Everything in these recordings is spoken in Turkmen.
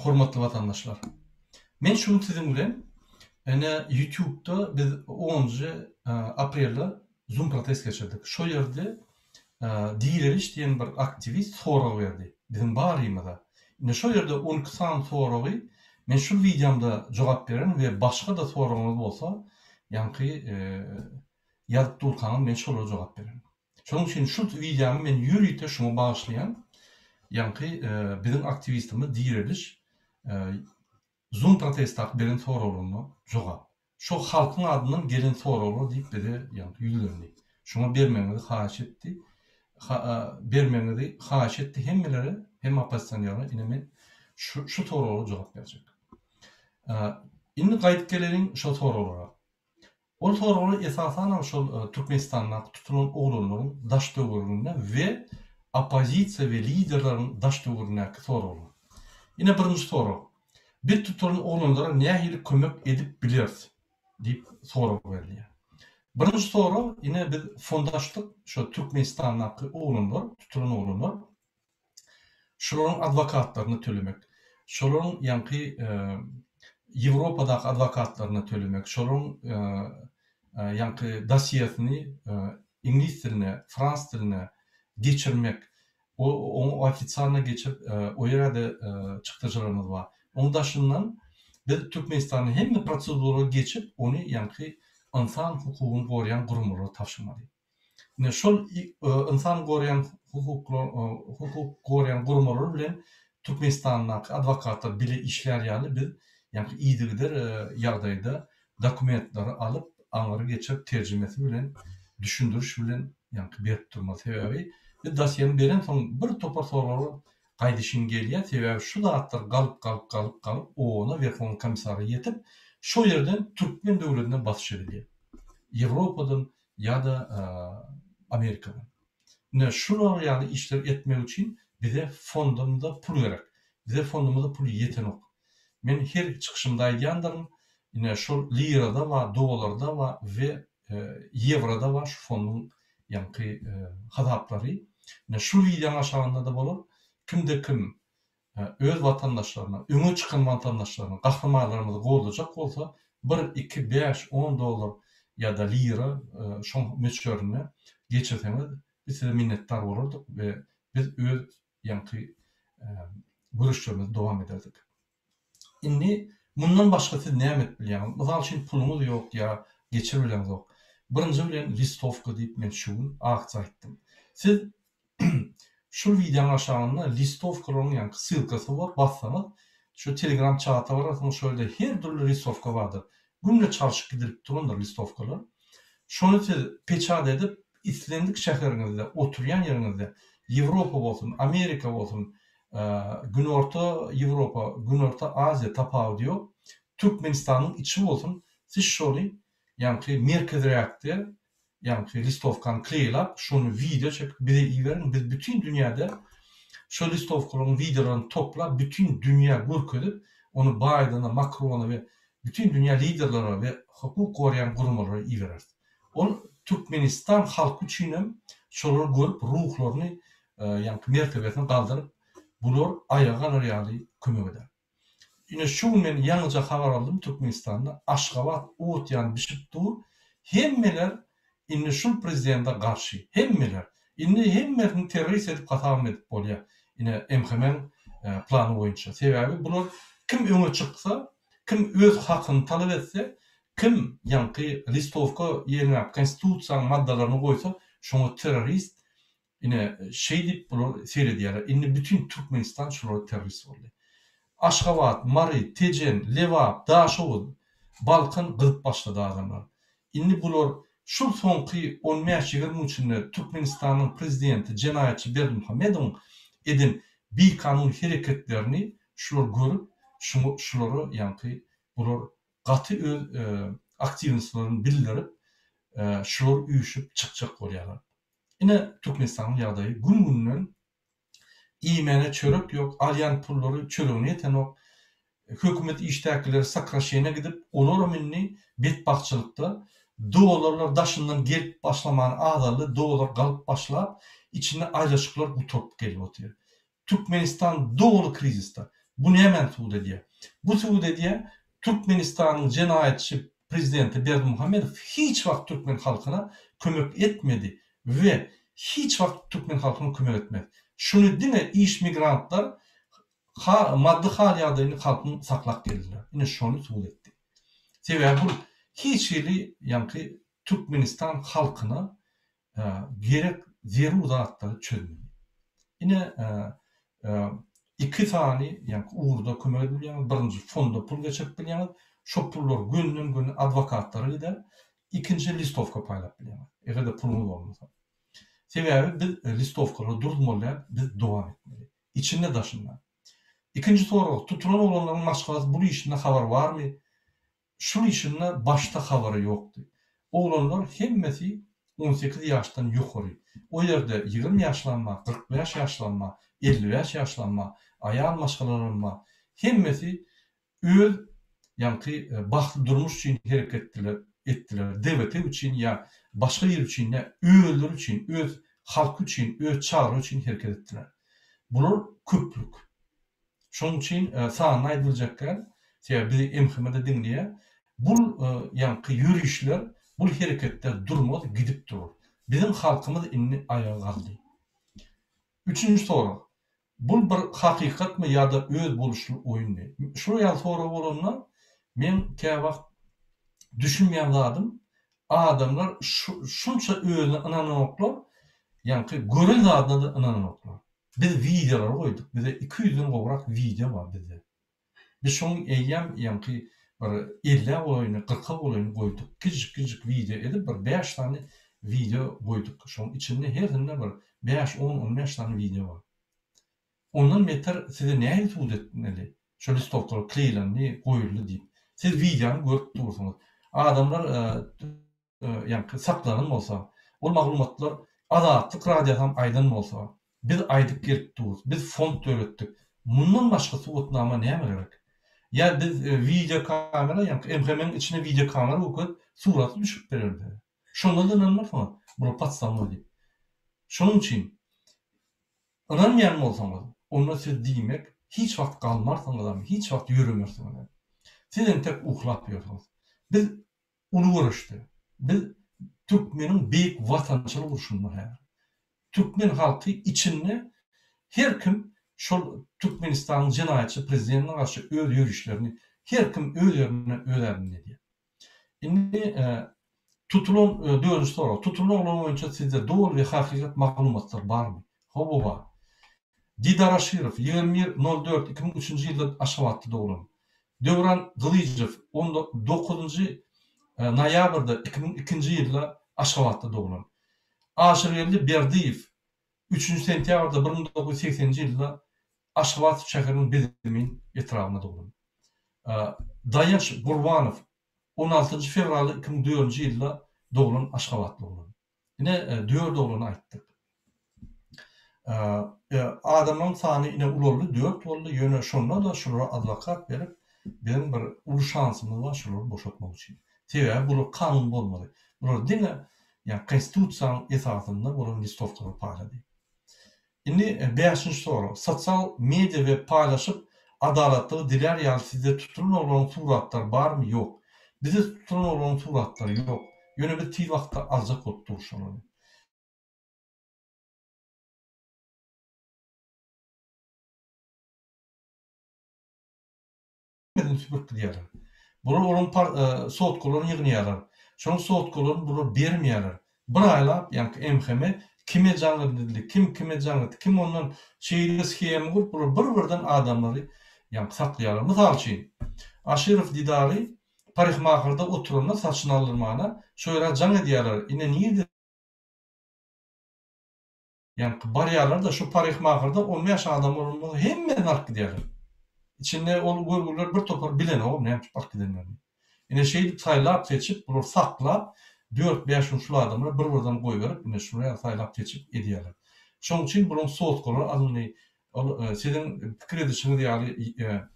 Hormatly vatandaşlar. Men şunu sizin bilen YouTube'da biz 10 aprelde Zoom protest geçirdik. Şo yerde Direliş diyen bir aktivist sorağı verdi. Bizim barymyda. Şo yerde 12 san sorağı men şu videomda jogap beren ve başka da sorağınız bolsa ýanky ýazyp durkaňyz men şolara jogap beren. Şonuň üçin şu videomy men ýürüýte şuňa bagyşlaýan ýanky bizim aktivistimiz Direliş Zoom protestak beren soraglaryny jogap. Şo halkyň adynyň gelen soraglary diýip bede ýanky ýüzlendi. Şuňa bermeňizi haýyş etdi. Bermeňizi haýyş etdi hemmelere, hem opozisiýonlara ine men şu soraglary jogap berjek. Indi gaýdyp geleriň şo soraglary. Ol soraglary esasan şol Türkmenistanda tutulan oglanyň daş döwrüne we opozisiýa we liderleriň daş döwrüne soraglary. Ine birinji sorag. Bir tutulan oğlanlara nähili kömek edip bileriz deyip sorak berdi. Birinji soru yine biz fondaşlyk şu Türkmenistan'daki oğlanlar, tutulan oğlanlar şolaryň adwokatlaryny tölemek. Şolaryň ýanky Ýewropadaky adwokatlaryny tölemek. Şolaryň ýanky dosiýasyny ingliz diline, frans diline geçirmek. O ofitsialna geçip o ýerde çykdyjylarymyz bar. Ondaşyndan biz Türkmenistanyň hemme proseduralaryny geçip onu ýanky insan hukugyny gorayan gurumlara tapşyrmaly. Ine şol insan gorayan hukuk gorayan gurumlar bilen Türkmenistanyň adwokatlar bile işler ýaly biz ýanky iýdigidir ýagdaýda dokumentlary alyp aňary geçip terjimesi bilen düşündürüş bilen ýanky berip durma sebebi biz dosiýany beren soň bir topar soraglary gaýdyşyn gelýär. Sebäbi şu zatlar galyp ona Verhovny komissary ýetip şo ýerden Türkmen döwletine basyş edilýär. Ýewropadan ýa-da Amerikadan. Ne şular ýaly işler etmek üçin bize fondumda pul gerek. Bize fondumda pul ýetenok. Men her çykyşymda aýdýandyr, ine şol lirada we dollarda we ýewroda we şu fondun ýanky hasaplary. Ne şu videoň aşagynda da bolar. Kimde kim öz vatandaşlaryna, öňe çykan vatandaşlaryna, gahramanlarymyzy gollajak bolsa 1, 2, 5, 10 dolar ýa-da lira şo meçhörüne geçirseňiz biz size minnetdar bolardyk we biz öz ýanky görüşlerimizi dowam ederdik. Indi mundan başga siz näme edip bilýäňiz? Mysal üçin puluňyz ýok ýa geçirbileňiz ýok. Birinji bilen listovka diýip men şunu agça aýtdym. Siz şu videonun aşağında listovkaların ýanky ссылкасы var, bassanız şu Telegram çata var, şöyle her türlü listovka vardır. Günle çalışıp gidip durundur listovkalar. Şunu siz peçat edip islendik şäheriňizde, oturýan ýeriňizde, Ýewropa bolsun, Amerika bolsun, Günorta Ýewropa, Günorta Aziýa tapagy ýok, Türkmenistanyň içi bolsun, siz şoly ýanky merkez reaktiýa ýanky listovkany kleýlap, şonu video çekip bize iýerin. Biz bütün dünýäde şu listovkaların videolaryny toplap, bütün dünýä görkezip, onu Biden'a, Macron'a ve bütün dünýä liderlerine ve hukuk gorayan gurumlara iýereriz. Ol Türkmenistan halky üçin hem şolary görüp ruhlaryny ýanky mertebesine galdyryp, bular ayağa ýaly kömek eder. Ine şu men ýalňyja habar aldym Türkmenistanda Aşgabat otyan bişip dur. Hemmeler indi şu prezidenta garşy. Hemmeler. Indi hemmelerini terörist edip gatam edip bolýar. Ine MHM'nin plany boýunça. Sebäbi bular kim öňe çyksa, kim öz hakyny talap etse, kim ýanky listovka ýerine konstitusiýanyň maddalaryny goýsa, şoňa terörist ine diýip bular seredýär. Indi bütün Türkmenistan şolara terörist boldy. Aşgabat, Mary, Tejen, Lewap, Daşow, Balkan gyzyp başlady adamlar. Indi bular şu soňky 15-20 içinde Türkmenistanyň prezidenti Jenaýatçy Berdimuhamedow edin bir kanun hereketlerini şular görüp, şulary ýanky bular gaty öz aktivistlaryny bildirip, şular üýüşüp çykjak bolýarlar. Ine Türkmenistanyň ýagdaýy gün-günden iýmene çörek ýok, alýan pullary çöregine ýetenok, hökümet iştäkileri sakraşyna gidip, olar minni betbahçylykda dolarlar daşından gelip başlaman ağdalı dolar galıp başlap içinde ayrışıklar bu top gelip oturuyor. Türkmenistan doğulu kriziste. Bu ne mensup ediyor? Bu suud ediyor Türkmenistan'ın cenayetçi prezidenti Berdimuhamedov hiç vakt Türkmen halkına kömek etmedi ve hiç vakt Türkmen halkına kömek etmedi. Şunu dine iş migrantlar maddi haliyadığını halkın saklak geldiler. Yine şunu suud etti. Sebebi bu hiç yeri yani Türkmenistan halkına gerek zerru zatları çözmedi. Yine iki tane yani uğurda kömek edilen birinci fonda pul geçirip bilen şu pullar günün advokatları da ikinci listovka paylap bilen. Eğer de pulumuz olmasa. Sebebi biz listovkaları durdurmalı, biz devam etmeli. İçinde daşınlar. İkinci soru, tutulan olanların başkası bu işinde haber var mı? Şu işinde başta haberi yoktu. Oğlanlar hemmesi 18 yaştan yukarı. O yerde 20 yaşlanma, 45 yaşlanma, 55 yaşlanma, ayağın maşkalanma, hemmesi öz yani baxtı durmuş için hareket ettiler. Devleti için ya başka yer için ya ölür için, öz halkı için, öz çağrı için hareket ettiler. Bunlar köplük. Şunun için sağına aydılacaklar. Bizi emhimede dinleye. Bu yani yürüyüşler, bu hareketler durmaz, gidip durur. Bizim halkımız inni ayağa kaldı. Üçüncü soru. Bu bir hakikat mı ya da öz buluşlu oyun mu? Şuraya soru olanlar, men kevak düşünmeyen adamlar şunça özüne inananoklar, yani görün adına da inananoklar. Biz videolar koyduk. Bize 200'den kovrak video var bize. Biz şunun eyyem yani 50 oyunu, 40 oyunu koyduk. Küçük video edip 5 tane video koyduk. Şunun içinde her birinde var 5, 10, 15 tane video var. Ondan meter size ne suud etmeli? Şöyle stoklar, kleylenli, koyullu deyip. Siz videonu görüp durursunuz. Adamlar yani saklanın olsa, o maglumatlar adatlık radyodan aydın olsa, biz aydık gelip dururuz. Biz fond öğrettik. Bundan başka suudnama neye mi gerek? Ya biz video kamera, yani MHM'nin içine video kamera okuyup suratı düşüp verirdi. Şundan da inanmaz mı? Bunu patsamlı deyip. Şunun için inanmayan mı olsanız, onunla siz demek, hiç vakt kalmarsanız adam, hiç vakt yürümürsünüz. Sizin tek uhlap yapıyorsunuz. Biz ulu görüştü. Biz Türkmenin büyük vatandaşlığı oluşunlar her. Türkmen halkı içinde her kim şu Türkmenistan'ın cinayetçi prezidentine karşı öz yürüyüşlerini, her kim ölerini diye. Şimdi tutulan dördüncü soru. Tutulan olan oyunca sizde doğru ve hakikat maklumatlar var mı? Hobu var. Didar Aşirov 21.04.2003 yılda Aşgabat'ta doğulan. Devran Gılıcov 19. noyabrda 2002 yılda Aşgabat'ta doğulan. Aşıreli Berdiyev 3. sentyabrda 1980 yılda Aşgabat şehrinin Bedemin etrafında doğulan. Dayanç Gurbanov 16. fevral 2004 yılda doğulan Aşgabat'ta doğulan. Yine dört oğlunu aittik. Adamın sany ine ulolly 4 boldy. Ýöne şonda da şolara advokat berip, benim bir ulu şansymyz bar şolary boşaltmak üçin. Sebäbi bu kanun bolmady. Bular dine, ýa konstitusiýanyň esasynda bular listovkary paýlady. Indi 5-nji soru. Sosial media we paýlaşyp adalatly diler ýa sizde tutulan olan suratlar barmy? Ýok. Bizde tutulan olan suratlar ýok. Ýöne bir tiz wagtda azjak bolup durşalar. Süpürüp diýerler. Bular olan sotkularyny ýygnaýarlar. Şoň sotkularyny bular bermeýärler. Bir aýlap, ýani MHM kime jaňlady, kime jaňlady, kim ondan şeýle skem gurup bular bir-birden adamlary ýani saklaýarlar. Mysal üçin, Aşirov Didary parykmaharda oturanda saçyny aldyrmana şöýle jaň edýärler. Ine niýe? Ýani barýarlar da şu parykmaharda 10 ýaşly adam bolmaly hemme nark edýärler. İçinde ol görgüler bir topar bilen o ne fark edenler. Ine şeydi saylap seçip bunu saklap 4-5 uşlu adamlar bir-birden goýup ine şuraya saylap seçip edýärler. Şoň üçin bunun sotkolar azyny sizin pikir edişiniz ýaly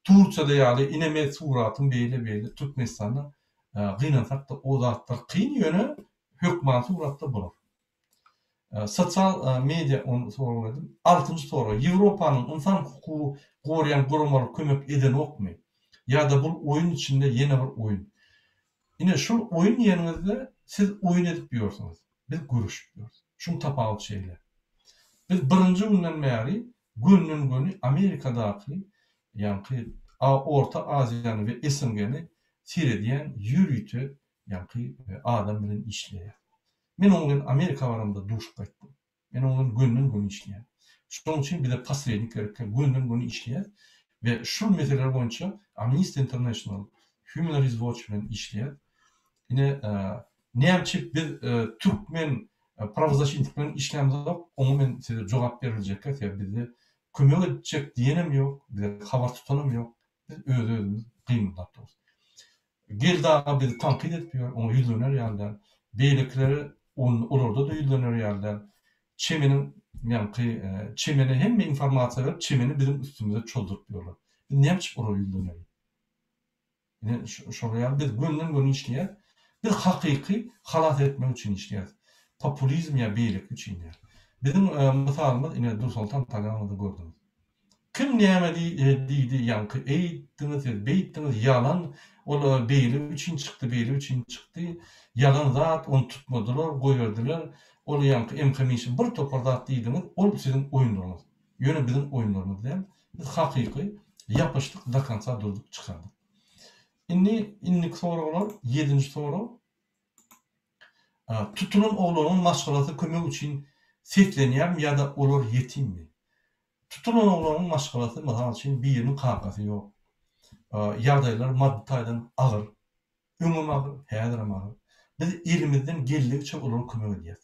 Turkiýede ýaly ineme suratyn beýle Türkmenistanda gynansak da o zatlar kyn ýöne hökman suratda bolar. Sosyal medya onu soruladım. 6-njy soru. Ýewropanyň insan hukuky goraýan guramaly kömek eden okmy? Ya da bu oyun içinde yeni bir oyun. Yine şu oyun yerinizde siz oyun edip diyorsunuz. Biz görüşüp diyoruz. Şunu tapalı şeyler. Biz birinci günden beri günün günü Amerika'daki yani Orta Asya'nı ve SNG'ni seyrediyen yürütü yani adam bilen işleyen. Men oňun Amerika baranda duşup gaýtdym. Men oňun günden günü işleýär. Şoň üçin bize pasrednik gerek, günden günü işleýär we şu meseleler boýunça Amnesty International, Human Rights Watch bilen işleýär. Yine näçe biz türkmen pravozащитник bilen işlemizde onu men size jogap beriljek, bizi kömek edecek diyenem ýok, bize habar tutanem ýok. Biz özümüz kıymyklapdyrys. Gel dağa bizi tankit etmiyor, onu yüzlener ýalda. Beýlikleri olarda da yüzlener ýalda. Çemenin çemene hemme informasiýa berip, çemeni bizim üstümüze çoldurup ýorlar. Biz näçe orada yüzlener? Ine şoňa biz günden güni işleýär. Bir hakyky halat etmek üçin işleýär. Populizm ya beýlik üçin ýa. Bizim mysalymyz ine Dursultan Taganowdy gördüm. Kim näme diýdi ýanky eýtdiňiz, beýtdiňiz ýalan, ol beýlik üçin çykdy, beýlik üçin çykdy. Ýalan zat, onu tutmadylar, goýberdiler. Ol ýanky emhemişin bir topar zat diýdiňiz, ol sizin oýunlaryňyz. Ýöne bizim oýunlarymyz diýen. Biz hakyky ýapyşdyk, da kança durdup çykardyk. İnnik sorular, 7-nji soru. Tutulan oğlanın maşgalasy kömek üçin setlenýärmi ýa-da olar yetimmi? Tutulan oğlanın maşgalasy mysal üçin biriniň kakasy ýok. Ýagdaýlar maddi taýdan agyr, öňüm agyr, häzirim agyr. Biz elimizden geldigiçe olara kömek edýäs.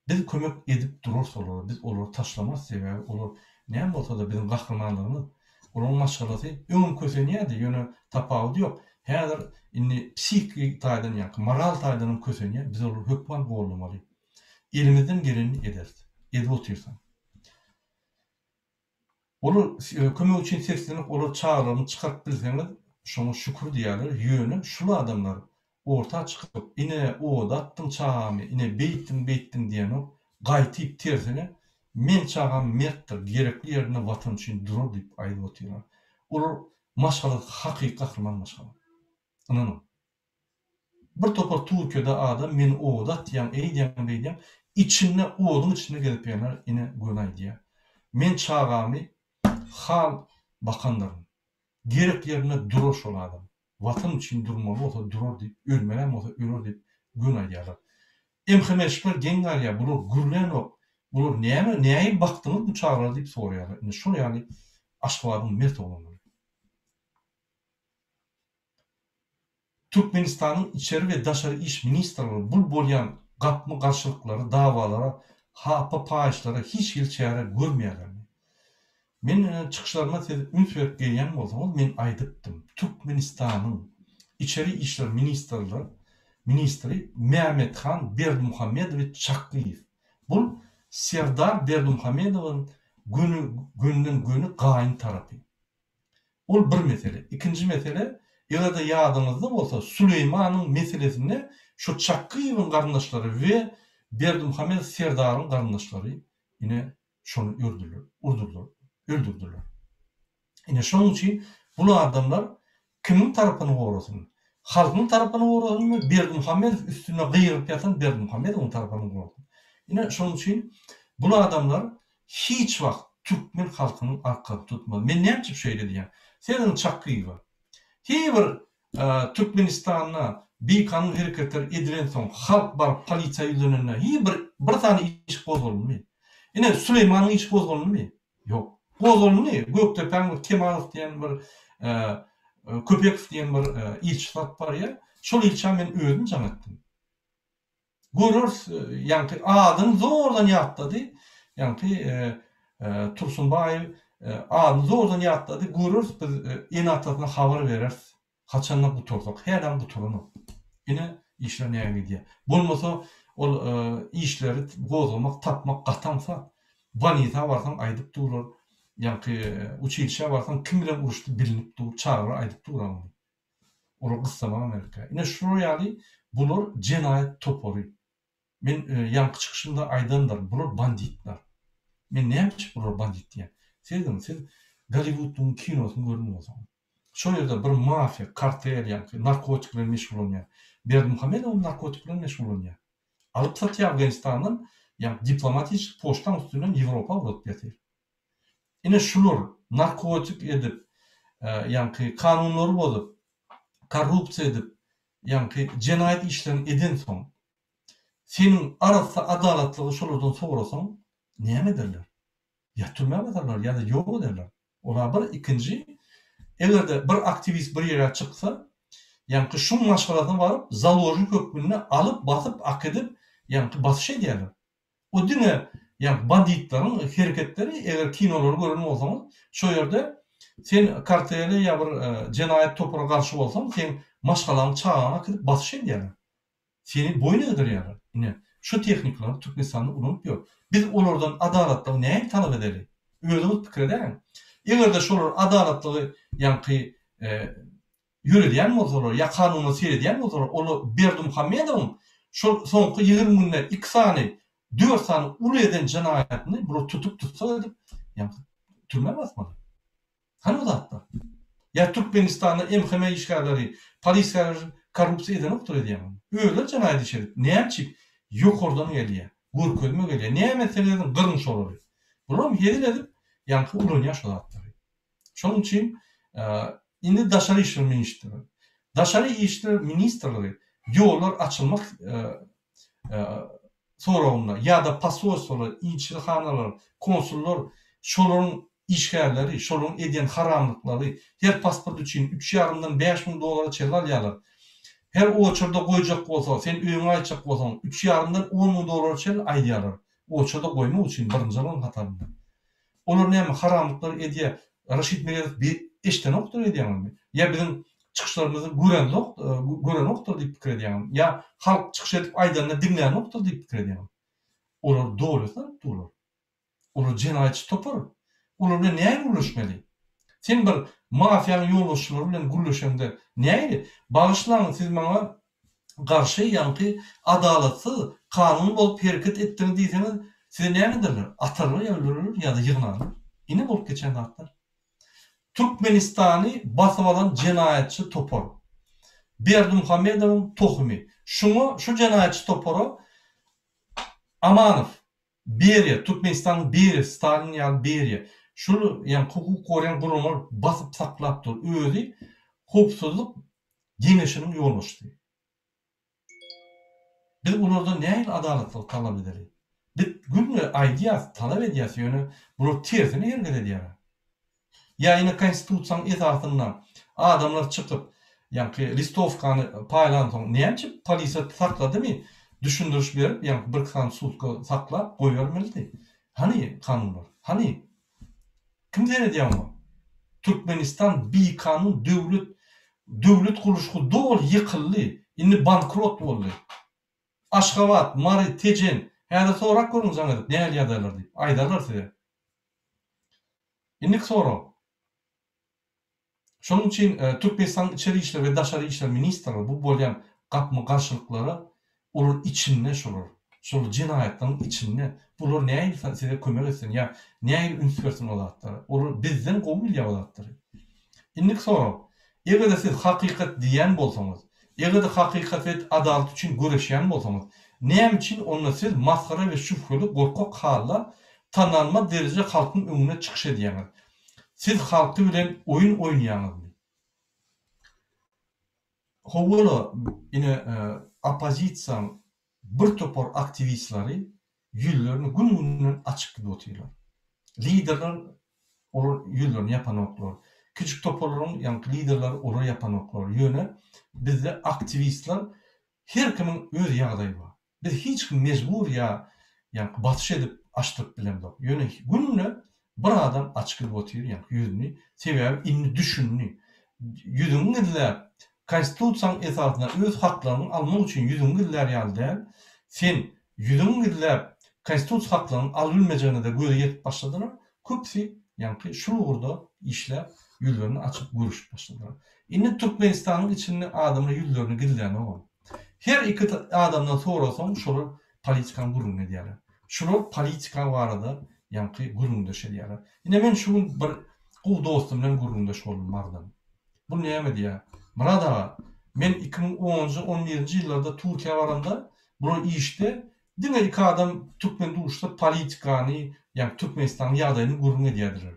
Biz kömek edip durursa olara, biz olary taşlamas sebäbi olar näme bolsa da bizim gahrymanlygymyz. Olaryň maşgalasy öňüm kösenýärdi, ýöne tapawdy ýok. Häzir inni psihik taýdan ýa-da moral taýdan kösenýär, biz olary hökman bolmaly. Elimizden geleni ederiz. Edip otursan. Olar kömek üçin seslenip, olar çağrylary çykaryp bilseňiz, şoňa şükür diýerler. Ýöne şul adamlar orta çykyp, ine o datdyň çağamy, ine beýtdim diýen o gaýtyp tersine men çağam mertdir, gerekli ýerine watan üçin durur diýip aýdyp oturýar. Olar maşgalat hakyky gahryman maşgalat. Anany. Bir topar Türkiýede adam men o dat diýen, beýdem, içinde oğlun içine gelip ýanar, ine gönaý diýär. Men çağamy hal bakanlarım. Gerek yerine durur şol adam. Vatan için durmalı olsa durur deyip, ölmelem olsa ölür deyip gönaý diýerler. Emhemeşler gengar ya, bular gürlen ok. Bular näme bakdyňyz bu çağlar deyip soraýarlar. Ine şol ýaly aşgabatyň mert bolmaly. Türkmenistanyň içeri we daşary iş ministrligi bu bolýan gapmy garşylyklary, dawalara, hapa paýşlara hiç hil çare görmeýärler. Men çykyşlaryma üns berip gelýän bolsam, men aýdypdym. Türkmenistanyň içeri işler ministri Mehmethan Berdimuhammedowyç Çaklyýew. Bu Serdar Berdimuhammedowyň günden güni gaýyn tarapy. Ol bir mesele. İkinci mesele, ýa-da ýadyňyzda bolsa Süleýmanyň meselesinde şu Çaklyýewiň garyndaşlary we Berdimuhammed Serdaryň garyndaşlary ine şonu öldürdüler. Ine şoň üçin bu adamlar kimin tarapyny gorasyn? Halkyň tarapyny gorasynmy? Berdimuhammed üstüne gyýryp ýatan Berdimuhammedowyň tarapyny gorasyn. Ine şoň üçin bu adamlar hiç wagt türkmen halkynyň arkasyny tutmaz. Men näme diýip şeýle Senin Çaklyýew. Hiçbir Türkmenistanyna bir kanun hereketler edilen soň halk bar polisiýa ýüzüne bir tane iş gozulmaly. Ine Süleýmanyň iş gozulmaly. Ýok. Gozulmaly. Göktepeň Kemalow diýen bir Köpekow diýen bir ilçilat bar ýa. Şol ilçe men özüm jaňatdym. Görürs, ýani adyny zordan ýatdy. Ýani Tursunbaýew adyny zordan ýatdy. Görürs, biz en atasyna habar bereriz. Haçandan gutursak, herdan guturany. Ine işler näme diýär. Bolmasa ol işleri gozulmak, tapmak gatansa, vanita barsaň aýdyp durur. Ýani uçilşe barsaň kim bilen uruşdy bilinip dur, çağıra aýdyp durar. Olar gyssama Amerika. Ine şu ýaly bular jenaýat topary. Men yankı çıkışında aydanlar. Bular banditlar. Men näme bular bandit diýen? Siz Hollywood'un kinosyny görmüş bolsaňyz. Şol ýerde bir mafia, kartel ýa-ni narkotik bilen meşgul bolýar. Berdimuhammedow narkotik bilen meşgul bolýar. Alyp satýar Afganistandan, ýa diplomatik poçtan üstünden Ýewropa urup getir. Ine şular narkotik edip, ýa-ni kanunlary bozup, korrupsiýa edip, ýa-ni jenaýat işlerini eden soň, senin arasynda adalatlygy şolardan sorasaň, näme ederler? Ya türme batarlar ya da ýok ederler. Olar bir ikinci, egerde bir aktivist bir ýere çyksa, ýa-ni şu maşgaladan baryp založni hökmüne alyp basyp akydip, ýa-ni basyş edýärler. O dine ýa banditlaryň hereketleri eger kinolary gören bolsaňyz, şo ýerde sen kartele ýa bir jenaýat topuna garşy bolsaň, sen maşgalanyň çağına akdyp basyş edýärler. Seni boyun edirýärler. Ine şu tehnikler Türkmenistanda unutup biz olardan adalatly näme talap edeli? Özüňiz pikir edäň. Egerde şolar adalatly ýa-ni ýöredýän bolsalar, ýa kanuny seredýän bolsalar, onu Berdimuhammedow şol soňky 20 günde 2 sany, 4 sany uly eden jenaýatyny bir tutup tutsa edip, ýa türme basmaly. Hany zatlar. Ya Türkmenistan'da MHM işgalleri, polisler korrupsiya eden oktur ediyemem. Öyle jenaýat işledip, näçip ýokardan gelýär, görkezme gelýär. Näme meselelerin gyrnyş bolary. Bular hedil edip, ýa-ni ulanýar şo zatlary. Şonuň üçin indi daşary işler ministri. Daşary işler ministrligi ýollar açylmak soragyna ýa-da pasolstwolar, ilçilhanalar, konsullar şolaryň işgärleri, şolaryň edýän haramlyklary, her pasport üçin 3,5-dan 5.000 dolara çel alýarlar. Her oçurda goýjak bolsa, sen öýüňe aýtjak bolsaň, 3,5-dan 10.000 dolara çel aýdýarlar. Oçurda goýmak üçin birinji alan hatarynda. Olar näme haramlyklar edýär? Raşid Merezov bir eşden oktur edýärmi? Ya bizim çıkışlarımızı gören oktur diýip pikir edýärmi? Ya halk çıkış edip aýdanda dinleýän oktur diýip pikir edýärmi? Olar dogrusa, dogru. Olar jenaýatçy topar. Olar bilen näme gürleşmeli? Sen bir mafiýanyň ýolbaşçylary bilen gürleşende näme? Bagyşlaň siz maňa garşy ýa-ni adalatsyz, kanun bolup hereket etdiňiz diýseňiz, size näme derler? Atarlar ýa-da ýa-da ýygnalar. Ine bolup geçen zatlar. Türkmenistany basyp alan jenaýatçy topar. Berdimuhammedowyň tohumy. Şunu şu jenaýatçy topara Amanow, Beriýa, Türkmenistanyň Beriýa, Stalin ýa Beriýa. Şunu ýa hukuk goýan gurumlar basyp saklapdyr. Özi hukuksyzlyk geňeşiniň ýolbaşçysy. Biz ulardan näme adalatly talap edeli? Biz günle aýdýas, talap edýäs ýöne bu tersine ýergede edýär. Ya yine konstitusiýanyň esasyndan adamlar çykyp, ýa-ni listovkany paýlansoň, näçe polisiýa sakladymy? Düşündiriş berip, ýa-ni bir kan sutka saklap goýarmydy? Hani kanunlar? Hani? Kim denedýär onu? Türkmenistan bir kanun döwlet guruluşy dol ýykyldy. Indi bankrot boldy. Aşgabat, Mary, Tejen, häzir sorak görüňiz aňa näme ýadarlar diýip aýdarlar size. Indi sorak. Şonuň üçin Türkmenistan içeri işler we daşary işler ministrleri bu bolýan gapmy garşylyklary olar içinde şolar. Şol jenaýatlaryň içinde bular näme size kömek etsin ýa näme ünsürsin olatlar. Olar bizden gowul ýawalatlar. Indi sorak. Egerde siz hakykat diýen bolsaňyz, egerde hakykat we adalet üçin göreşýän bolsaňyz, näme üçin onu siz maskara we şüpheli gorkak halla tananma derece halkyň öňüne çykyş edýäňiz? Siz halky bilen oyun oýnaýaňyzmy? Howala ine opozisiýa bir topar aktivistleri ýüllerini gün-günden açyk gibi otyrlar. Liderler olar ýüllerini ýapan oklar. Küçük toparlaryň ýa-ni liderleri olar ýapan oklar. Ýöne bizde aktivistler her kimiň öz ýagdaýy bar. Biz hiç kim mejbur ýa-ni basyş edip açdyk bilemdik. Ýöne günne bir adam açyk gibi otyr, ýa-ni ýüzüni, sebäbi inni düşünni. Ýüzüňi gidläp, konstitusiýanyň esasynda öz haklaryny almak üçin ýüzüňi gidläp ýaldy. Sen ýüzüňi gidläp, konstitusiýa haklaryny albilmejegine de göze ýetip başladylar. Köpsi, ýa-ni şu urda işläp, ýüllerini açyp görüşüp başladylar. Indi Türkmenistanyň içinde adamlar ýüllerini gidläni ol. Her iki adamdan sorasaň şolar politikan gurrun edýärler. Şular politika barada ýa-ni gurrundaş edýärler. Ine men şu bir gowy dostum bilen gurrundaş boldum bardan. Bu näme diýär? Murad aga, men 2010-11-nji ýyllarda Türkiýe baranda bu işde diňe iki adam Türkmen duşda politikany, ýa-ni Türkmenistanyň ýagdaýyny gurrun edýärdir.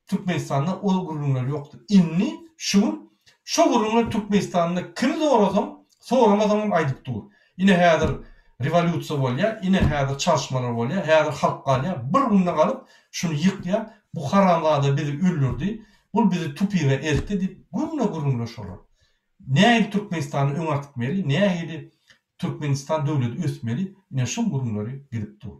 Türkmenistanda o gurrunlar ýokdur. Inni şu gurrunlar Türkmenistanda kimi zorasam, soramasam aýdyp dur. Ine häzir revolýusiýa bolýar, ine häzir çalşmalar bolýar, häzir halk galýar, bir günde galyp şunu ýykýar, bu haramlada bizi öldürdi, bu bizi tupyga eritdi diýip günne gurrunlaşýarlar. Näme Türkmenistany öňertmeli, näme Türkmenistan döwleti ösmeli, ine şu gurrunlary gidip dur.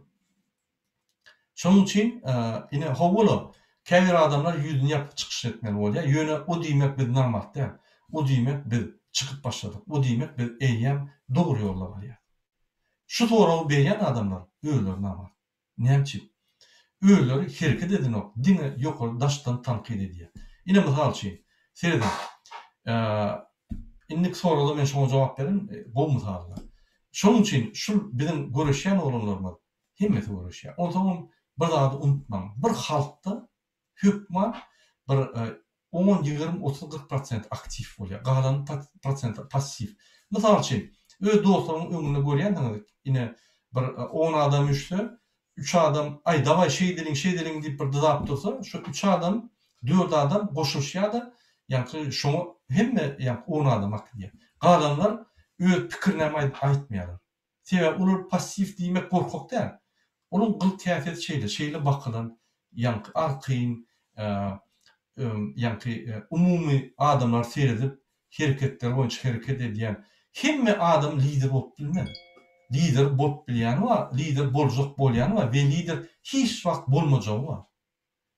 Şonuň üçin ine howala käbir adamlar ýüzüni ýapyp çykyş etmeli bolýar. Ýöne o diýmek biz normal däl. O diýmek biz çykyp başladyk. O diýmek biz eýýäm dogry ýolda barýar. Şu soragy berýän adamlar öýler normal. Näçe? Öýleri hereket edinok. Diňe ýokary daşdan tanqid edýär. Ine mysal üçin, serden indik soragy men şoňa jogap berin, bu mysallar. Şonuň üçin şu bizim görüşýän olanlarymyz hemmeti görüşýär. Ondan bir zady unutmaň. Bir halkda hükman bir 10, 20, 30, 40% aktif bolýar. Galan % pasif. Mysal üçin, öz dostlaryň öňünde görýändiňiz, ine bir 10 adam üçse, 3 adam ay daway şey diling diýip bir dızap dursa, şu 3 adam, 4 adam goşuşýar da, ýa-ni şoňa hemme ýa-ni 10 adam akdiýär. Galanlar öz pikirine aýtmaýarlar. Sebäp olar pasif diýmek gorkak däl. Onun gıl kıyafet şeyle bakılan, ýa-ni arqyn, ýa-ni umumi adamlar seredip hereketler boýunça hereket edýän hemme adam lider bolup bilmez. Lider bolup bilýän we lider boljak bolýan we lider hiç wagt bolmajak we.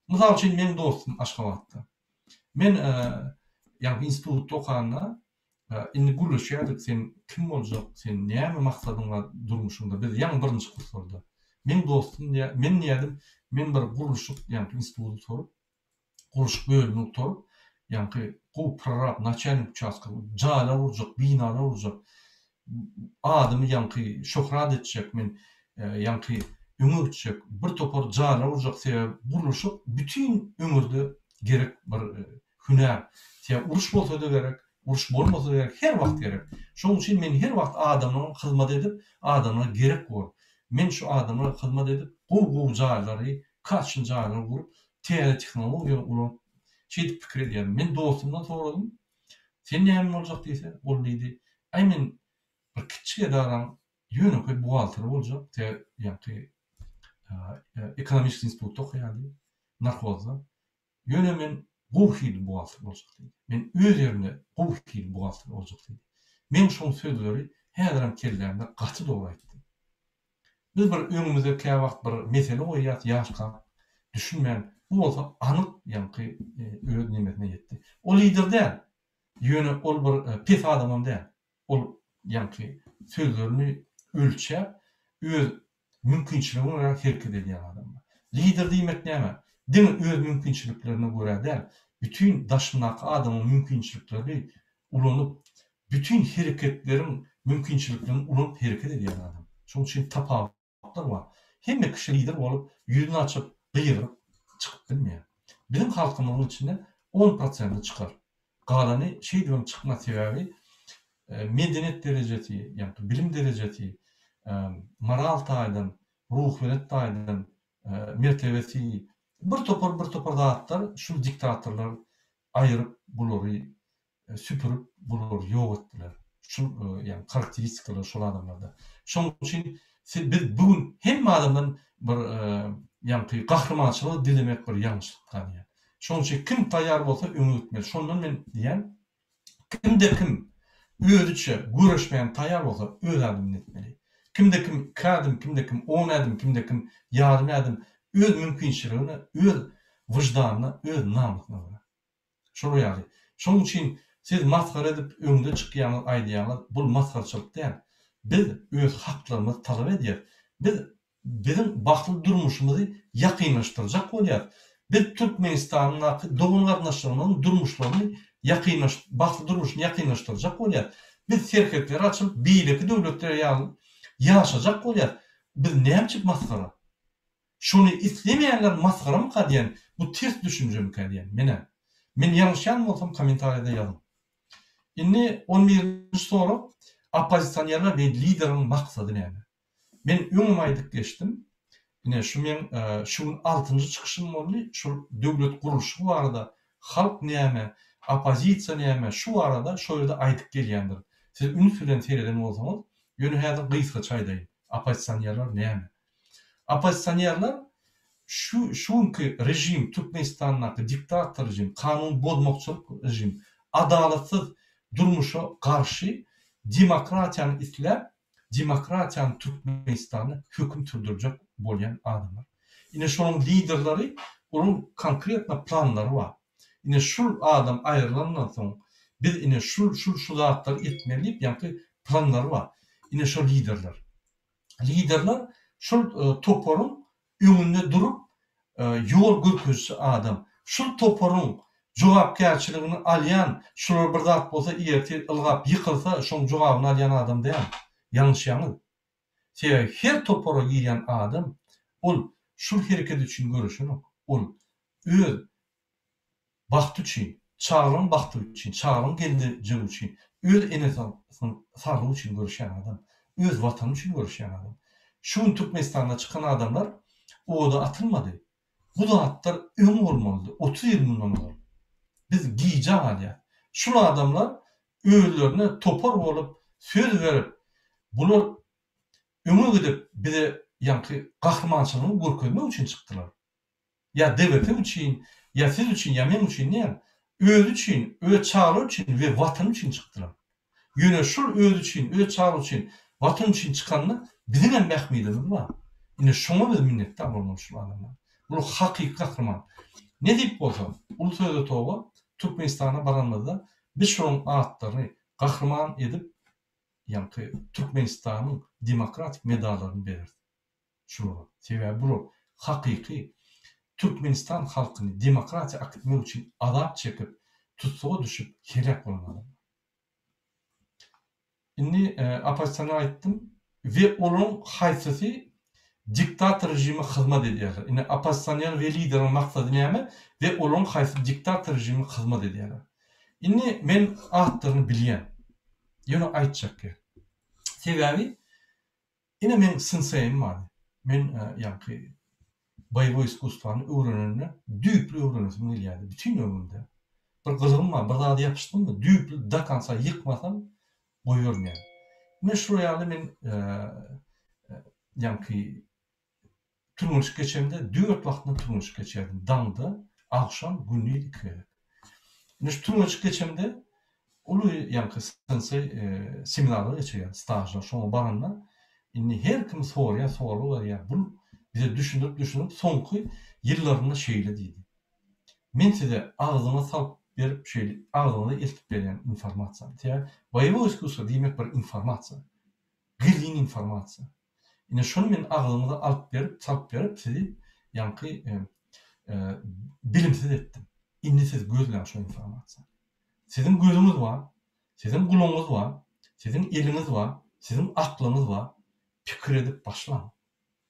Mysal üçin meň dostum Aşgabatda. Men ýa-ni institutda okanda indi gülüşýärdik, sen kim boljak, sen näme maksadyň bar durmuşunda, biz ýa-ni birinji kursda. Men dostum diye, men niyedim, men bir guruluşuk, yani institutu sorup, guruluşuk bölümünü sorup, yani bu prorab, načelnik uçaska, cala vuracak, binalar vuracak, adımı yani şohrat edecek, men yani ömür edecek, bir topar cala vuracak, sebep guruluşuk, bütün ömürde gerek bir hüner, sebep uruş bolsa da gerek, uruş bolmasa da gerek, her vakt gerek. Şoň üçin men her vakt adamla hyzmat edip, adamla gerek bor. Men şu adamlara hyzmat edip, gowy jaýlary, kaçyn jaýlary gurup, täze tehnologiýa ulan şeýdip pikir edýär. Men dostumdan soradym. Sen näme boljak diýse, ol diýdi. Ay men bir kiçik edaran ýöneköy buhalter boljak, ýa-ni ekonomik institutda okuýardy, narkozda. Ýöne men gowy buhalter boljak diýdi. Men öz ýerinde gowy buhalter boljak diýdi. Men şoň sözleri häzirem kellärimde gaty dogry aýtdym. Biz bir öňümizde käme wagt bir mesele goýýar, ýaşka, düşünmän, bu bolsa anyk ýa-ni öz nimetine ýetdi. O lider däl, ýöne ol bir pes adamam däl. Ol ýa-ni sözlerini ölçäp, öz mümkinçiligine göre hereket edýän adam. Lider diýmek näme? Diňe öz mümkinçiliklerine göre däl, bütün daşynaky adamyň mümkinçilikleri ulanyp, bütün hereketleriň mümkinçiliklerini ulanyp hereket edýän adam. Şoň üçin tapawutlar bar. Hemme kişi lider bolup, ýüzüni açyp, gyýryp çykyp bilmeýär. Bizim halkymyzyň içinde 10% çykar. Galany şeý diýip çykma sebebi medeniýet derejesi, ýa-ni bilim derejesi, moral taýdan, ruh bilet taýdan, mertebesi, bir topar zatlar şu diktatorlar aýryp bulary süpürüp bulary ýok etdiler. Şu ýa-ni karakteristikalar şol adamlarda. Şoň üçin biz bugün hemme adamdan bir ýa-ni gahrmançylyk dilemek bir ýalňyşlyk gany. Şoň üçin kim taýýar bolsa öňe gitmeli. Şondan men diýen, kim özüçe görüşmeýän taýýar bolsa öz adamyny etmeli. Kimde kim 10 adım, kimde kim ýarym adım öz mümkinçiligine, öz wyjdanyna, öz namysyna göre. Şol ýaly. Şoň üçin siz maskara edip öňde çykýan aýdýaňyz bu maskarçylyk däl. Biz öz haklarymyzy talap edýär. Biz bizim bakly durmuşymyzy ýakynlaşdyrjak bolýar. Biz Türkmenistanyň dogun garnaşlarynyň durmuşlaryny bakly durmuşyny ýakynlaşdyrjak bolýar. Biz serhetleri açyp, beýleki döwletler ýaşajak bolýar. biz näçe maskara? Şunu islemeyenler maskara mı kadiyen? Bu ters düşünce mi kadiyen? Men yanlışyan bolsam kommentariyada yazın. Inni 11. soru opozisyonerler ve liderin maksadı näme? Men öňüm aýdyp geçdim. Ine şu men şunun 6-njy çykyşym boldy. Şu döwlet gurulşy barada halk näme, opozisiýa näme şu arada şo ýerde aýdyp gelýändir. Siz üns bilen seyreden bolsaňyz, ýöne häzir gysga çaýdaýyn. Opozisyonerler näme? Opozisyonerler şunki rejim, Türkmenistan'daki diktator rejim, kanun bozmokçuluk rejim, adalatsız durmuşa karşı demokratiyanı islep, demokratiyanı Türkmenistan'ı hüküm sürdürecek bolyan adamlar. Yine şunun liderleri, onun konkretna planları var. Yine şu adam ayrılandan sonra biz yine şu zatları etmeliyip yani planları var. Yine şu liderler. Liderler şu toporun öňünde durup yol görkezçi adam. Şu toporun jogapkärçiligini alyan, şular bir zat bolsa ýerti ılgap ýykylsa, şoň jogabyny alyan adam diýär. Yanlış ýaňyz. Her topora giýen adam, ol şu hereket üçin görüşini, ol öz bagty üçin, çağrın bagty üçin, çağrın geldiji üçin, öz enesasyny sağlyk üçin görüşen adam, öz watany üçin görüşen adam. Şu Türkmenistan'da çıkan adamlar o da atılmadı. Bu da atlar öň bolmaly. 30 ýyl mundan. Biz giýje alýar. Şu adamlar öýlerine topar bolup söz berip bular öňe gidip bize ýanky gahrmançylygyny görkezmek üçin çykdylar. Ya devlet üçin, ya siz üçin, ya men üçin näme? Öz üçin, öz çağrı üçin we watan üçin çykdylar. Ýöne şu öz üçin, öz çağrı üçin, watan üçin çykanlar bizim hem mähmidimiz var. Ine şoňa biz minnetdar bolmaly şu adamlar. Bu hakyky gahrman. Ne diýip bolsa, ulu sözde toba Türkmenistana baranmada biz şoň atlaryny gahrman edip ýanky Türkmenistanyň demokratik medallaryny berer. Şu sebäbi bu hakyky Türkmenistan halkyny demokratiýa akitmek üçin azap çekip tutsuğa düşüp helak bolan adam. Indi opozisiýona aýtdym we onun haýsysy diktator rejimi hyzmat edýärler. Ine opozisiýoner we liderin maksady näme? We onun haýsy diktator rejimi hyzmat edýärler. Indi men atlaryny bilýän. Ýöne aýtjak. Sebäbi ine men synsaýym bar. Men ýanky boýboý iskusstwany öwrenende düýpli öwrenesim gelýärdi. Bütün ömrümde. Bir gylygym bar, bir zady ýapyşdym, düýpli da kansa ýykmasam boýurmýar. Men şu ýaly men ýanky turmuş geçemde 4 wagtda turmuş geçerdim. Daňda, akşam, günni 2. Men şu turmuş geçemde ulu ýanky seminarlar geçýär, stajlar, şoňa baranda. Indi her kim soraly bar ýa. Bu bize düşünüp soňky ýyllarynda şeýle diýdi. Men size agzyma salyp berip şeýle agzyma eltip beren informasiýa. Ýa boýboý iskusy diýmek bir informasiýa. Girin informasiýa. Ine şonu men agzyma alyp berip, salyp berip sizi ýanky bilimsiz etdim. Indi siz gözläň şu informasiýa. Sizin gözüňiz bar, sizin gulaňyz bar, sizin eliniz bar, sizin aklyňyz bar. Pikir edip başlaň.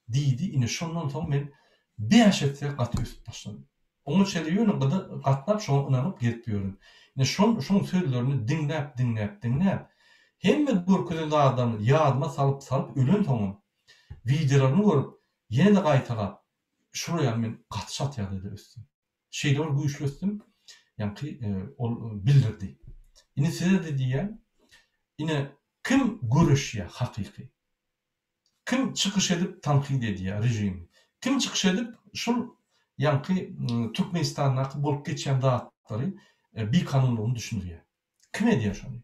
Diýdi. Ine şondan soň men beýaşetde gatýyp başladym. Onu çeliýony gatnap şoňa inanyp gelip ýörüm. Ine şoň sözlerini dinläp hemme görkezde adam ýadyma salyp ölen soň videolaryny görüp ýene-de gaýtagap şuraya men gatşat ýadyda ösdüm. Şeýle güýçlü ösdüm. Ýanky ol bildirdi. Ine size de diýen ine kim görüşýär hakyky? Kim çıkış edip tanqid edýär rejim? Kim çıkış edip şu ýanky Türkmenistan'da bolup geçen datlary bir kanunlugyny düşünýär? Kim edýär şonu?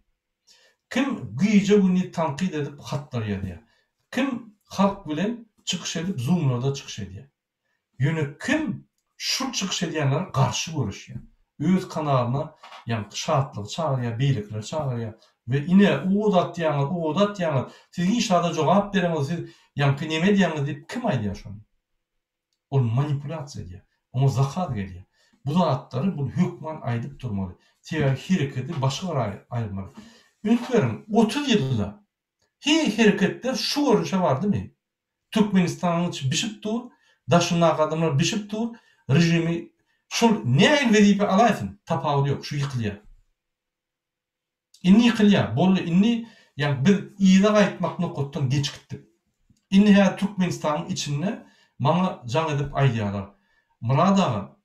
Kim güýje güni tanqid edip hatlar ýazýar? Kim halk bilen çıkış edip zoomlarda çıkış edýär? Ýöne kim şu çıkış edýänlere garşy görüşýär? Öz kanalyna ýanky şatlyk çağırýar, beýlikler çağırýar. Ve ine o dat diýanlar. Siz inşaada jogap bereňiz, siz ýanky näme diýäňiz diýip kim aýdýar şonu? Ol manipulasiýa diýär. Oňa zakat gelýär. Bu zatlary bu hökman aýdyp durmaly. Sebäbi hereketi başga bir aýrmaly. Ünüt berin 30 ýylda hereketler şu görünüşe bardymy? Türkmenistan'ın içi bişip dur, daşınnak adamlar bişip dur, rejimi şol ne el verip alaysın, tapağı yok, şu yıkılıyor. İnni yıkılıyor, bollu inni, yani bir iyide kayıtmak nokottan geç gittik. İnni her Türkmenistan'ın içinde bana can edip aydiyalar. Murad ağa,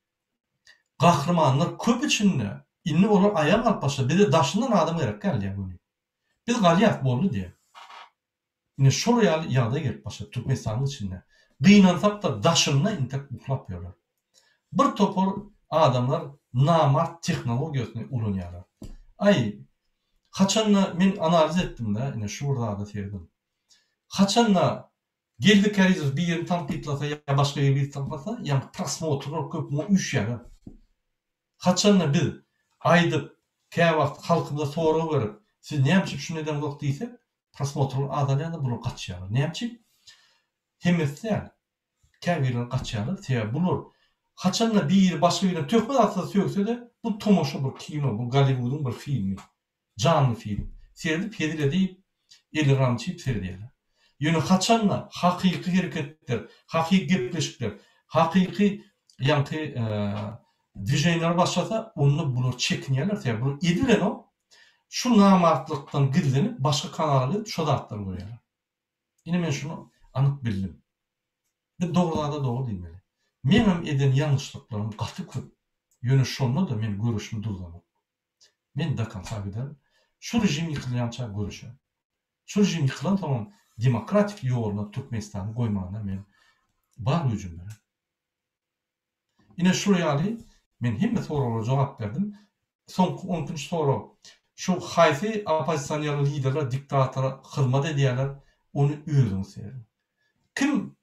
kahramanlar köp içinde, inni olur ayağım alıp başladı, bir de daşından adam gerek geldi ya bunu. Biz galiyat bollu diye. Yine şol yağda gelip başladı Türkmenistan'ın içinde. Kıynansak da daşınına intek uhlap yapıyorlar. Bir topor adamlar namart teknologiyasını ulunyarlar. Ay, kaçanla men analiz ettim de, yine şurada da serdim. Kaçanla geldi keriz bir yerini tanqitlasa ya başka bir tanqitlasa, yani prosmotrlar köp mu üç yani. Kaçanla biz aydıp kaya vakt halkımıza soru verip siz ne yapıp şu neden yok deyse prosmotrlar adamlar bunu kaçıyorlar. Ne yapıp? Hemesler kevgiler kaçıyorlar. Sebebi bulur. Kaçanla bir yeri başka yerine tökme atsa sökse de bu tomoşa bir kino, bu Hollywood'un bir filmi. Canlı film. Seyredip pedile deyip eli ramçıyıp seyrediyorlar. Yani kaçanla hakiki hareketler, hakiki gepleşikler, hakiki yankı dijenler başlasa onu bunu çekiniyorlar. Sebebi bunu edilen o şu namartlıktan gizlenip başka kanalları şu da atlar koyuyorlar. Yine ben şunu anık bildim. Ve doğrularda doğru değilmeli. Menem eden yanlışlıklarım katı köp. Yönü şonla da men görüşümü duzlamam. Men dakan sabidem. Şu rejim yıkılayança görüşü. Şu rejim yıkılan tamam demokratik yoluna Türkmenistan'ı koymağına men bar hücum verin. Yine şuraya ali men hem de sorulara cevap verdim. Son 10 gün sonra şu hayfi opozisyoner liderler, diktatörler hırmat ediyorlar. Onu özün severim. Kim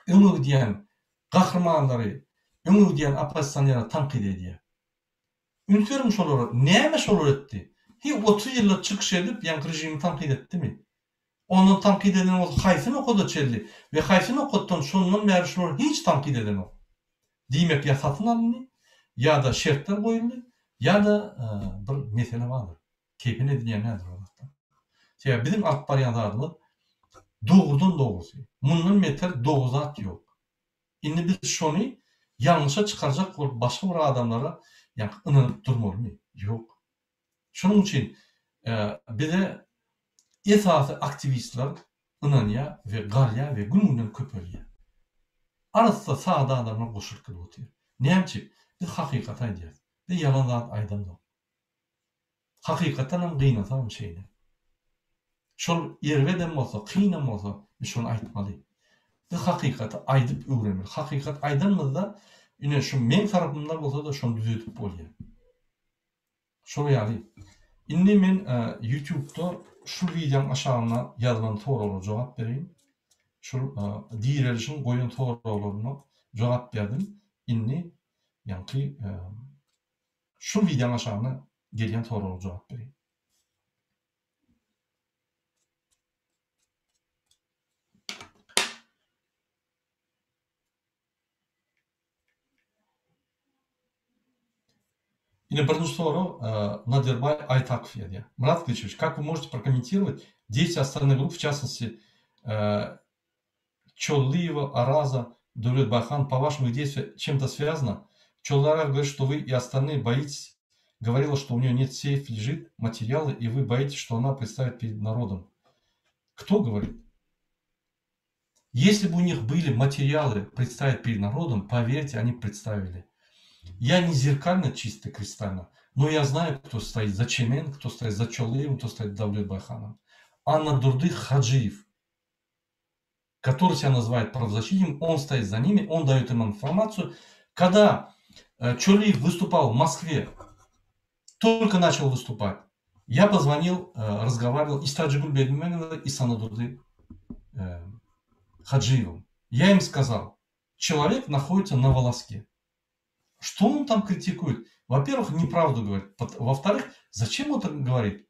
ömür diyen kahramanları, ömür diyen opozisyonerleri tankid ediyor. Ünitörmüş olur, neymiş olur etti? 30 yıllık çıkış edip yan rejimi tankid etti mi? Onun tankid eden o hayfini okudu çelli. Ve hayfini okuttan sonunun merişleri hiç tankid eden o. Demek ya satın alındı, ya da şartlar koyuldu, ya da bir mesele vardır. Keyfini edilyen nedir o vakta? Bizim alt baryanlarımız doğrudan doğrusu. Bunun metal doğruzat yok. Şimdi biz şunu yanlışa çıkaracak başka bir adamlara yani inanıp durmur mu? Yok. Şunun için bize esası aktivistler inanıyor ve galya ve gününden köpölüyor. Arasında sağda adamlar koşuluk kılıp oturuyor. Ne yapacak? Biz hakikat aydıyak. Biz yalandan aydan da. Hakikaten hem kıynatan şeyini. Şol yerveden olsa, kıynan olsa biz şunu aytmalıyız. Biz hakikati aydıp öğrenmeli. Hakikat aydanmızda yine şu men tarafından olsa da şunu düzeltip oluyor. Şunu yani. Şimdi men YouTube'da şu videonun aşağına yazılan sorulara cevap vereyim. Şu diğerlerinin koyun sorularına cevap verdim. Şimdi yani şu videonun aşağına gelen sorulara cevap vereyim. Или birinci soru Надирбай Айтаков ediyor. Murat Kılıçевич, как вы можете прокомментировать действия остальных групп, в частности Чоллиева, Араза, Давлетбайхан, по-вашему, их действия чем-то связано? Чоллара говорит, что вы и остальные боитесь, говорила, что у нее нет сейф, лежит материалы, и вы боитесь, что она представит перед народом. Кто говорит? Если бы у них были материалы представить перед народом, поверьте, они представили. Я не зеркально чисто кристально, но я знаю, кто стоит за Чемен, кто стоит за Чоллиевым, кто стоит за Давлетбайханом. Анна Дурдых Хаджиев, который себя называет правозащитником, он стоит за ними, он дает им информацию. Когда Чоллиев выступал в Москве, только начал выступать, я позвонил, разговаривал и с Таджигуль Бегменовой, и с Анадурдой Хаджиевым. Я им сказал, человек находится на волоске. Что он там критикует? Во-первых, неправду говорит. Во-вторых, зачем он так говорит?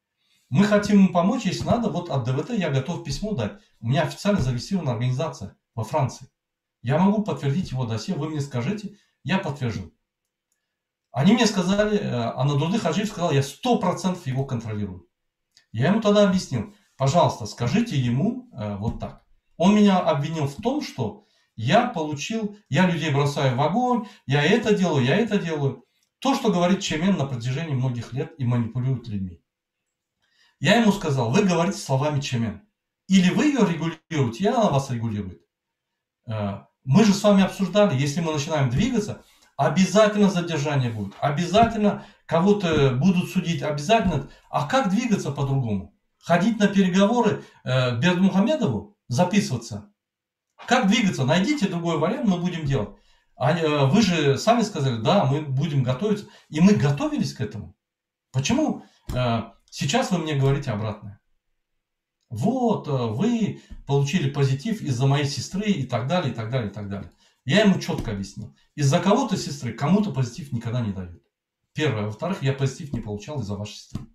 Мы хотим ему помочь, если надо, вот от ДВТ я готов письмо дать. У меня официально зарегистрирована организация во Франции. Я могу подтвердить его досье, вы мне скажите, я подтвержу. Они мне сказали, Анадурды Хаджиев сказал, я 100% его контролирую. Я ему тогда объяснил, пожалуйста, скажите ему вот так. Он меня обвинил в том, что я людей бросаю в огонь, я это делаю, я это делаю. То, что говорит Чемен на протяжении многих лет и манипулирует людьми. Я ему сказал, вы говорите словами Чемен. Или вы ее регулируете, или она вас регулирует. Мы же с вами обсуждали, если мы начинаем двигаться, обязательно задержание будет, обязательно кого-то будут судить, обязательно. А как двигаться по-другому? Ходить на переговоры к Бердмухамедову, записываться? Как двигаться? Найдите другой вариант, мы будем делать. Вы же сами сказали, да, мы будем готовиться. И мы готовились к этому. Почему сейчас вы мне говорите обратное? Вот, вы получили позитив из-за моей сестры и так далее, и так далее, и так далее. Я ему четко объяснил. Из-за кого-то сестры кому-то позитив никогда не дают. Первое. Во-вторых, я позитив не получал из-за вашей сестры.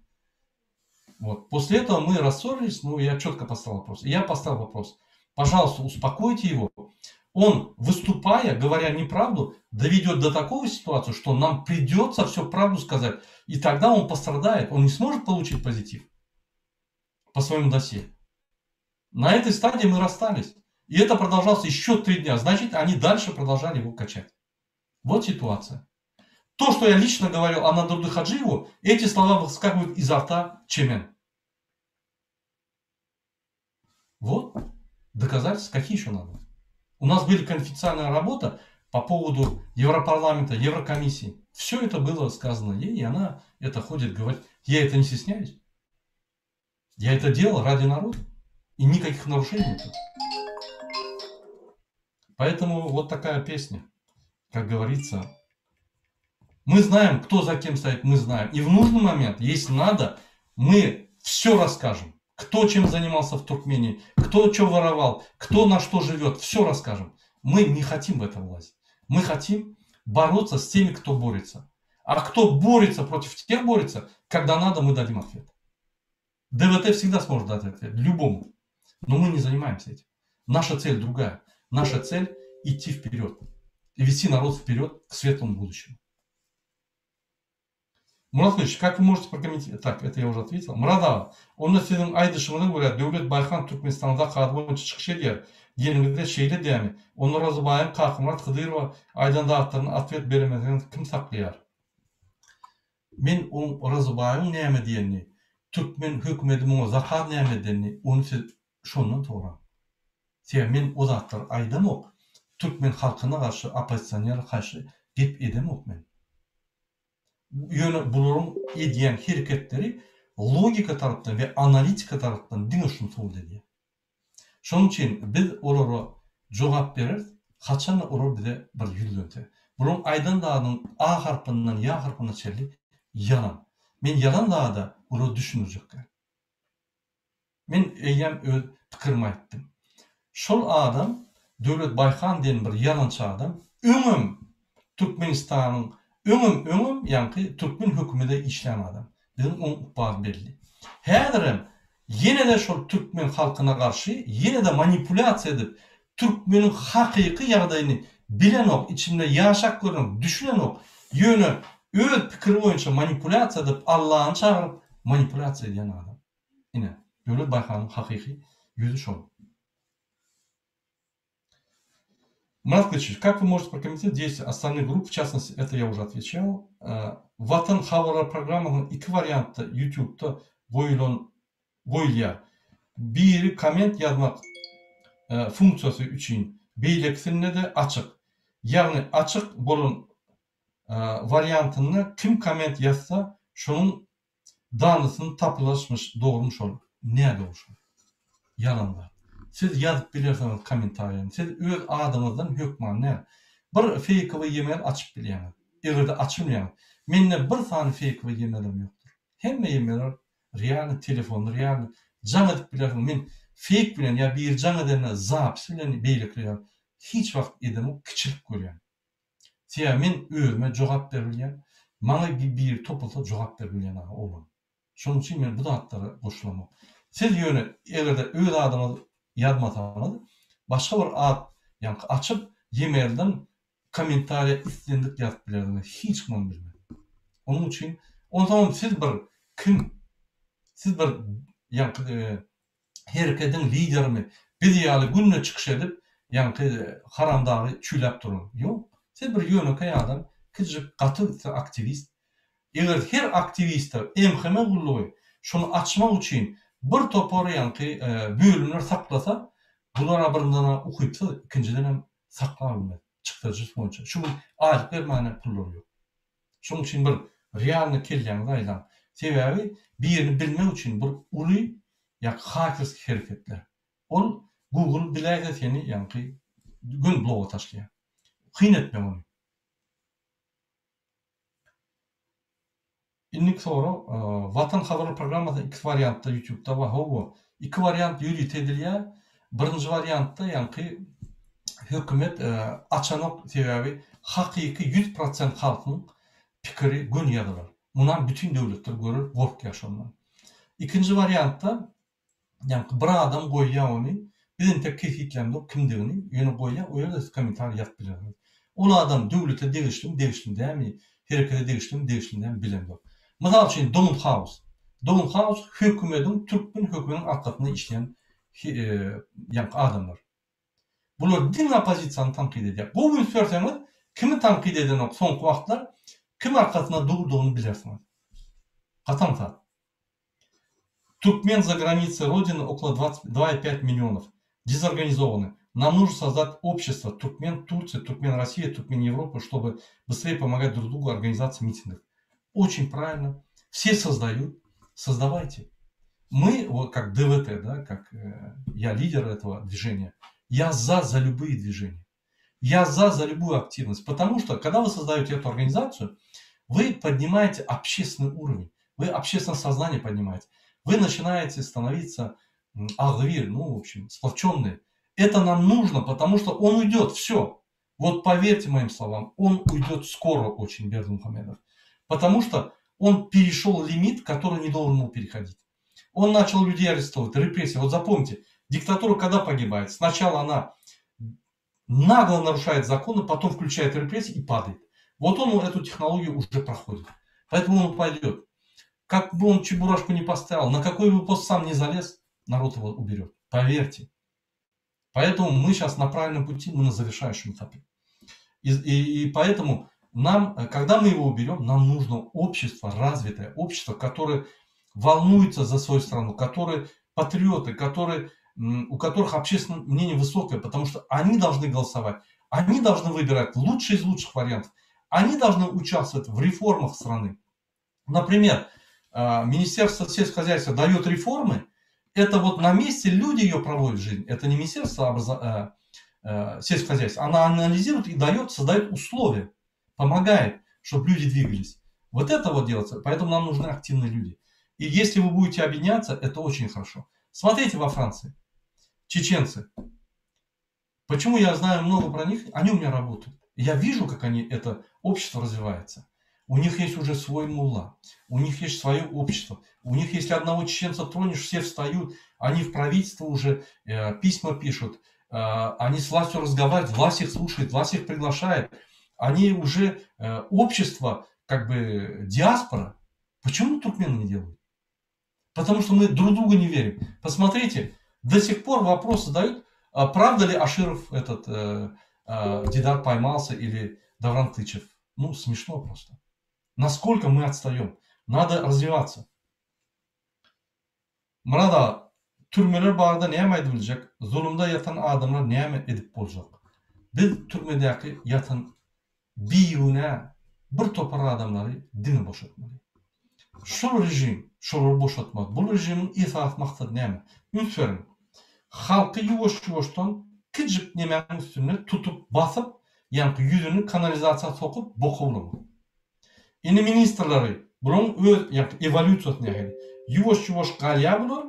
Вот. После этого мы рассорились, я четко поставил вопрос. Я поставил вопрос. Пожалуйста, успокойте его. Он, выступая, говоря неправду, доведет до такой ситуации, что нам придется всю правду сказать. И тогда он пострадает. Он не сможет получить позитив по своему досье. На этой стадии мы расстались. И это продолжалось еще 3 дня. Значит, они дальше продолжали его качать. Вот ситуация. То, что я лично говорил о Надруде Хаджиеву, эти слова выскакивают изо рта Чемен. Вот доказательства, какие еще надо. У нас была конфиденциальная работа по поводу Европарламента, Еврокомиссии. Все это было сказано ей, и она это ходит, говорит. Я это не стесняюсь. Я это делал ради народа. И никаких нарушений нет. Поэтому вот такая песня. Как говорится, мы знаем, кто за кем стоит, мы знаем. И в нужный момент, если надо, мы все расскажем. Кто чем занимался в Туркмении, кто что воровал, кто на что живет, все расскажем. Мы не хотим в это влазить. Мы хотим бороться с теми, кто борется. А кто борется против тех борется, когда надо, мы дадим ответ. ДВТ всегда сможет дать ответ, любому. Но мы не занимаемся этим. Наша цель другая. Наша цель идти вперед. И вести народ вперед к светлому будущему. Мурат Ильич, как вы можете прокомментировать? Так, это я уже ответил. Мурада, онда сіздің айдышымыны көреді, Дәулет Байхан Түркменстанда қады бойынша шықшы елдер, еліңізде шейлі дәме. Оны Разыбайым, Қақымрат Қыдырова, айданда аттарын ответ беремеден кім сақлияр? Мен он Разыбайым нәме дейінні, Түркмен хөкіметі мұңа зақар нәме дейінні, оны сіз шоннан тоғырам. Мен o zatlar aydan ok, Türkmen halkına karşı, opozisyoner karşı gep edem ok men. Yönü bulurum ediyen hareketleri logika taraftan ve analitika taraftan dine şunu sol dedi. Şunun için biz oraya cevap verir, kaçan oraya bize bir yüzlönte. Bunun aydan dağının A harfından Ya harfına çelli yalan. Men yalan dağda oraya düşünecek. Men eyyem öz fikirimi aytdım. Şol adam, Dövlet Bayhan denen bir yalançı adam, öňüm Türkmenistan'ın, öňüm yankı Türkmen hökümede işleyen adam. Bizim on baz belli. Häzirem yine de şol Türkmen halkına karşı yine de manipülasya edip Türkmenin hakiki ýagdaýyny bilen ok, içinde yaşak görüp, düşünen ok, yönü öz pikiri boýunça manipülasya edip Allah'ını çağırıp manipülasya eden adam. Yine Dövlet Bayhan'ın hakiki yüzü şol. Мурат Ильич, как вы можете прокомментировать действия остальных групп, в частности, это я уже отвечал. Ватан хабара программанын 2 вариантта YouTube'da koyulýar. Biri komment yazmak funksiyası üçün beýleksinne de açık. Yani açık bolan variantını kim komment yazsa şonun danısını tapılaşmış doğurmuş olur. Ne doğruş? Yalanlar. Siz yazıp bilirsiniz komentariyany. Siz öz adamızdan hökman ne? Bir fake we email açıp bilýäňiz. Egerde açylmaýan. Mende bir sany fake we emailim ýokdur. Hemme emailler real telefon, real jaň edip bilýärsiň. Men fake bilen ya bir jaň edene zapis bilen beýlekleýär. Hiç wagt edem kiçilik görýän. Siýa men özüme jogap berilýän, maňa bir topulsa jogap berilýän olam. Şonuň üçin men bu zatlara goşulamam. Siz ýöne egerde öz adamyz yazmasanız başka bir ad yani açıp e-mailden komentarya istendik yazıp bilerdim. Hiç kim bilmem. Onun için o zaman siz bir kim? Siz bir yani hareketin lideri mi? Biz ýaly günne çykyş edip, ýani haramdagy çüýläp durun. Ýok. Sen bir ýönöke adam, kıjyk gaty aktivist. Eger her aktivistler emheme gullugy şunu açmak üçin bir topar ýani bölümler saklasa, bulara birinden ukypsa, ikinciden hem saklabilmez. Çykdyrjy boýunça. Şu aýdyk bermäne pullary ýok. Şoň üçin bir realny kelýän aýlan. Sebäbi birini bilmek üçin bir uly ýa hakersk hereketler. Ol Google biläge seni ýani gün bloga taşlaýar. Hyn etme onu. Innik sonra Vatan Haber programmasy iki variantda YouTube'da var. Hobo iki variant ýürüt edilýär. Birinji variantda ýani hökümet açanok sebäbi hakyky 100% halkyň pikiri gün ýadylar. Mundan bütün döwletler görür, gorkýar şondan. İkinci variantda ýani bir adam goýýar ony, bizin tek kefitlemde kimdigini ýöne goýýar, o ýerde kommentar ýat biler. Ol adam döwlete degişlim dämi, herekete degişlim dämi bilendir. Mysal üçin Donald House. Donald House hökümetiň Türkmen hökümetiň arkasyna işleýän ýani adamlar. Bular din opozisiýany tanqid edýär. Bu gün söýseňiz, kimi tanqid eden soňky wagtlar kim arkasyna durduğunu bilersiňiz. Katansa. Туркмен за границей Родины около 2,5 миллионов. Дезорганизованы. Нам нужно создать общество Туркмен Турции, Туркмен России, Туркмен Европы, чтобы быстрее помогать друг другу организации митингов. Очень правильно. Все создают. Создавайте. Мы, вот как ДВТ, да, как я лидер этого движения, я за любые движения. Я за любую активность. Потому что, когда вы создаете эту организацию, вы поднимаете общественный уровень. Вы общественное сознание поднимаете. Вы начинаете становиться агвир, ну, в общем, сплоченные. Это нам нужно, потому что он уйдет, все. Вот поверьте моим словам, он уйдет скоро очень, Бердымухамедов. Потому что он перешел лимит, который не должен был переходить. Он начал людей арестовывать, репрессии. Вот запомните, диктатура когда погибает? Сначала она нагло нарушает законы, потом включает репрессии и падает. Вот он эту технологию уже проходит. Поэтому он упадет. Как бы он чебурашку не поставил, на какой бы пост сам не залез, народ его уберет. Поверьте. Поэтому мы сейчас на правильном пути, мы на завершающем этапе. И поэтому нам, когда мы его уберем, нам нужно общество, развитое общество, которое волнуется за свою страну, которые патриоты, у которых общественное мнение высокое, потому что они должны голосовать, они должны выбирать лучший из лучших вариантов, они должны участвовать в реформах страны. Например, Министерство сельского хозяйства дает реформы, это вот на месте люди ее проводят в жизнь, это не Министерство сельского хозяйства, она анализирует и дает, создает условия, помогает, чтобы люди двигались. Вот это вот делается, поэтому нам нужны активные люди. И если вы будете объединяться, это очень хорошо. Смотрите во Франции, чеченцы. Почему я знаю много про них? Они у меня работают. Я вижу, как это общество развивается. У них есть уже свой мулла, у них есть свое общество. У них, если одного чеченца тронешь, все встают, они в правительство уже письма пишут, они с властью разговаривают, власть их слушает, власть их приглашает. Они уже общество, как бы диаспора. Почему туркмены не делают? Потому что мы друг другу не верим. Посмотрите, до сих пор вопрос задают, правда ли Аширов, Дидар поймался или Давран Тычев. Ну, смешно просто. Насколько мы отстаем. Надо развиваться. Murada, türmeler barada näme edilecek? Zulümde yatan adamlar näme edip bolacak? Biz türmedeki yatan biyune bir topar adamları dini boşaltmalı. Şu rejim, şoları boşaltmak. Bu rejimin esas maksadı näme? Ünsverin. Halkı yuvaş-yuvaştan küçük nemenin üstüne tutup basıp, yani yüzünü kanalizasiya sokup bokovlama. Indi ministrleri bunun evolütsiyasını nähili. Yuvaş-yuvaş galya bulur,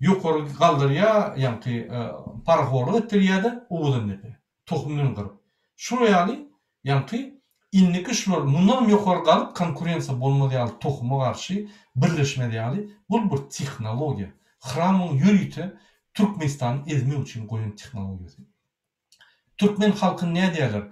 yukarı kaldırıya, yani parahorlu ettiriyada, uğudan nepe. Tohumunu kırıp. Şurayali, yani inniki şular, bundan yukarı kalıp konkurensiya bolmadyýaly tohuma karşı birleşmediýaly, bu bir texnologiya. Hramın yürüyte Türkmenistan'ı ezmek için koyun texnologiyası. Türkmen halkı ne diyorlar?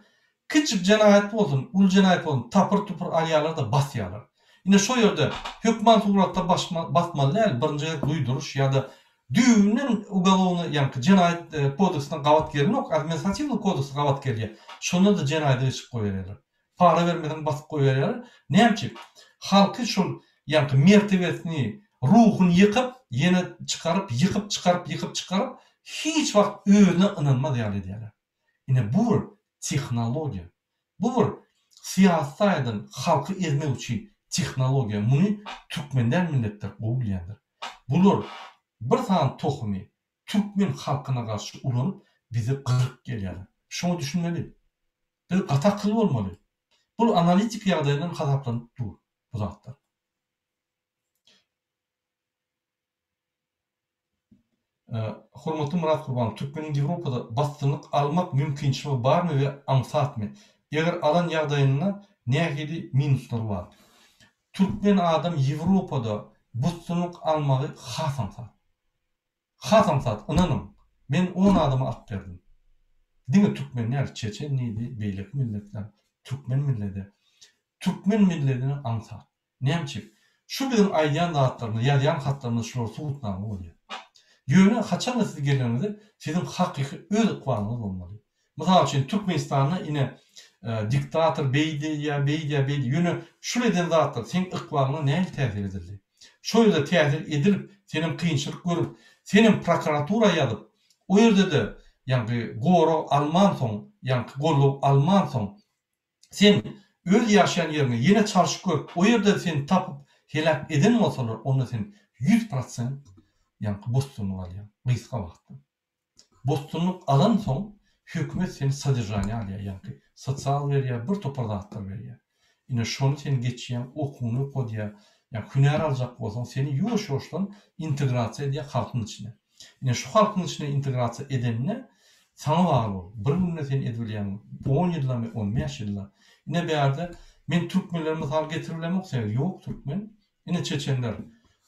Küçük cenayet olsun, ul cenayet olsun, tapır tupur alyalar da basyalar. Yine şu yerde hükümet uğratta basmalı değil, birinci duyduruş ya da Düğünün ugalowny ýa-ni Jenayet kodeksinden gawat gelmok, administrativny kodeks gawat gelýär. Şonu da jenayete ýykyp goýarlar. Para bermeden basyp goýarlar. Näçe? Halky şol ýa-ni mertebesini, ruhuny ýykyp, ýene çykaryp, ýykyp, hiç wagt özüne ynanmaz ýaly edýärler. Ine bu bir tehnologiýa. Bu bir siýasatyň halky ezmek üçin tehnologiýa. Muny türkmenler milletler gowul ýandyr. Bular bir san tohumy türkmen halkyna garşy ulanyp bizi gyrıp gelýär. Şonu düşünmeli. Bir gatakly bolmaly. Bu analitik ýagdaýdan hasaplanyp dur bu zatlar. Hormatly Murat Gurbanow, türkmeniň Ýewropada bastynyk almak mümkinçiligi barmy we aňsatmy? Eger alan ýagdaýynda nähili minuslar bar? Türkmen adam Ýewropada bastynyk almagy hasamsat, inanın. Men 10 adama at berdim. Diňe türkmenler, çeçen neydi, beýlek milletler, türkmen milleti. Türkmen milletini aňsat. Näçe? Şu biziň aýdýan zatlaryny, ýazýan hatlaryny şular suwutnagy bolýar. Ýöne haçan siz gelýänizde siziň hakyky öz ykbalyňyz bolmaly. Mysal üçin Türkmenistanda ine diktator beýdi ýa ýöne şu eden zatlar sen ykbalyňa näme täsir edildi? Şo ýerde täsir edilip, senin kynçylyk görüp, senin prokuratura ýazyp, o ýerde de ýa-ni goro alman soň, ýa-ni gollup alman soň, sen öz ýaşaýan ýerine ýene çalyşyp görüp, o ýerde sen tapyp helak eden bolsalar, onda sen 100% ýa-ni bostunlyk alýar. Gysga wagtda. Bostunlyk alan soň hökümet seni sadyrjanya alýar, ýa-ni sosial berýär, bir topar zatlar berýär. Ine şonu sen geçýän okuny kodýa, ýa hünär aljak bolsaň, seni ýuwaş-ýuwaşdan integrasiýa edýär halkyň içine. Ine şu halkyň içine integrasiýa edenine sana bagly bol. Bir günde sen edilýän 10 ýyllamy, 15 ýylla. Ine bärde men türkmenleri mysal getirilemok sebäp ýok türkmen. Ine çeçenler.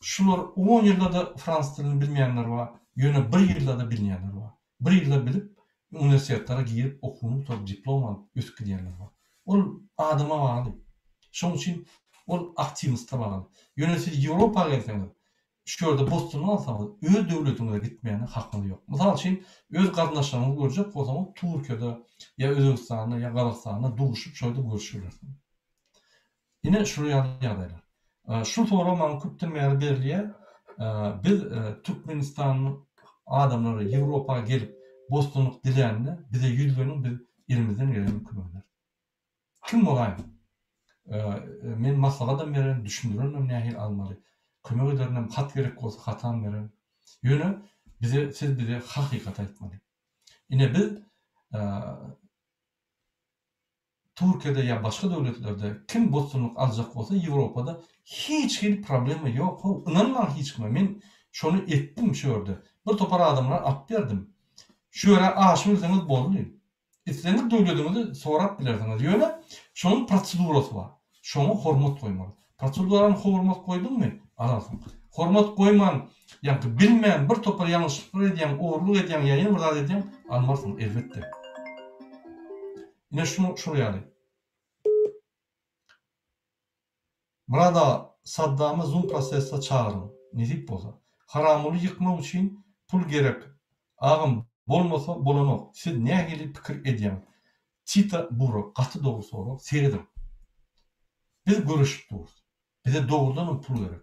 Şular 10 ýylda fransız dilini bilmeýänler bar, ýöne 1 ýylda da bilmeýänler bar. 1 ýylda bilip universitetlara girip okunup, diplom alyp öskürýänler bar. Ol adama bagly. Şoň üçin ol aktivistga bagly. Ýöne siz Ýewropaga gelseňiz, şu ýerde bostuny alsaňyz, öz döwletiňize gitmeýäne hakyňyz ýok. Mysal üçin öz gardaşlaryňyz görjek bolsaňyz Türkiýede ýa Özbekistanda ýa Gazakstanda duguşyp şoýda görüşürler. Ine şu ýagdaýlar. Şu soru maňa köpden bäri berilýär. Biz Türkmenistanyň adamlary Ýewropaga gelip bostunyk dilänini bize ýüzleniň biz elimizden gelen kömekler. Kim bolaýar? Men maslahadan beren, düşündürenem nähil almaly. Kömek edernem, hat gerek bolsa hatan beren. Ýöne siz bize hakykat aýtmaly. Ine biz Türkiýede ýa başga döwletlerde kim bostunyk aljak bolsa Ýewropada hiç bir problemi ýok. Inanma hiç kime. Men şonu etdim şu ýerde. Bir topar adamlar at berdim. Şu ýere aşmysyňyz boldy. Isleňiz döwletiňizi sorap bilersiňiz. Ýöne şonuň prosedurasy bar. Şoňa hormat goýmaly. Proseduralarına hormat goýdunmy? Alasyň. Hormat goýman, ýa-ni bilmeýän bir topar ýalňyşlyk edýän, ogurluk edýän ýa-ni bir zat edýän, almasyň elbetde. Ine şunu ýaly. Burada Saddam'ı Zoom prosesine çağırın. Nizip bolsa. Haramını yıkmak için pul gerek. Ağım bolmasa bolanok. Siz nähili pikir edýän? Çita buru, gaty dogu soru, seyredin. Biz görüşüp duruz. Bize doğrudan pul gerek.